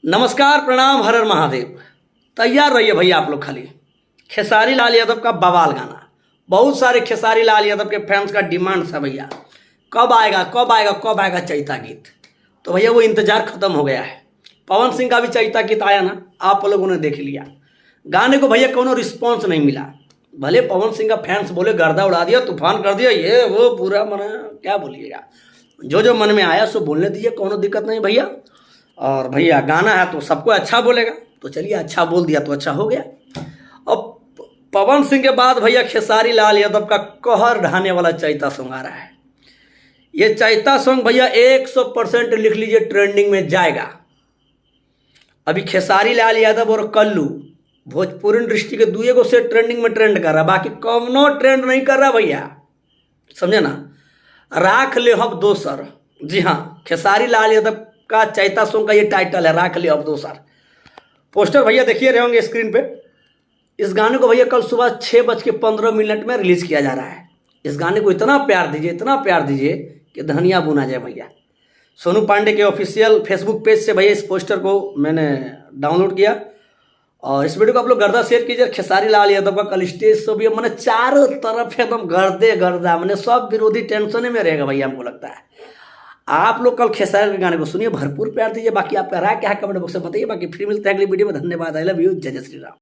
नमस्कार, प्रणाम, हर हर महादेव। तैयार रहिए भैया आप लोग खाली। खेसारी लाल यादव का बवाल गाना, बहुत सारे खेसारी लाल यादव के फैंस का डिमांड था भैया, कब आएगा कब आएगा कब आएगा चैता गीत। तो भैया वो इंतजार खत्म हो गया है। पवन सिंह का भी चैता गीत आया ना, आप लोगों ने देख लिया। गाने को भैया कोनो रिस्पॉन्स नहीं मिला। भले पवन सिंह का फैंस बोले गर्दा उड़ा दिया, तूफान कर दिया, ये वो पूरा मना, क्या बोलिएगा, जो जो मन में आया सो बोलने दीजिए, कोनो दिक्कत नहीं भैया। और भैया गाना है तो सबको अच्छा बोलेगा, तो चलिए अच्छा बोल दिया तो अच्छा हो गया। अब पवन सिंह के बाद भैया खेसारी लाल यादव का कहर ढाने वाला चैता सॉन्ग आ रहा है। ये चैता सॉन्ग भैया 100% लिख लीजिए ट्रेंडिंग में जाएगा। अभी खेसारी लाल यादव और कल्लू भोजपुरी इंडस्ट्री के दुए गो से ट्रेंडिंग में ट्रेंड कर रहा, बाकी कौनो ट्रेंड नहीं कर रहा भैया, समझे ना। राख ले हम दोसर, जी हाँ, खेसारी लाल यादव का चैता सॉन्ग का ये टाइटल है, राख ले अब दोसर। पोस्टर भैया देखिए रहे होंगे स्क्रीन पे। इस गाने को भैया कल सुबह 6:15 में रिलीज किया जा रहा है। इस गाने को इतना प्यार दीजिए, इतना प्यार दीजिए कि धनिया बुना जाए भैया। सोनू पांडे के ऑफिशियल फेसबुक पेज से भैया इस पोस्टर को मैंने डाउनलोड किया, और इस वीडियो को आप लोग गर्दा शेयर कीजिए। खेसारी लाल यादव का कल स्टेज शो भी मैंने चारों तरफ एकदम गर्दे गर्दा, मैंने सब विरोधी टेंशन में रहेगा भैया, हमको लगता है। आप लोग कल खेसारी के गाने को सुनिए, भरपूर प्यार दीजिए। बाकी आपका राय क्या है कमेंट बॉक्स में बताइए। बाकी फिर मिलते हैं अगली वीडियो में। धन्यवाद। I love you. जय जय श्री राम।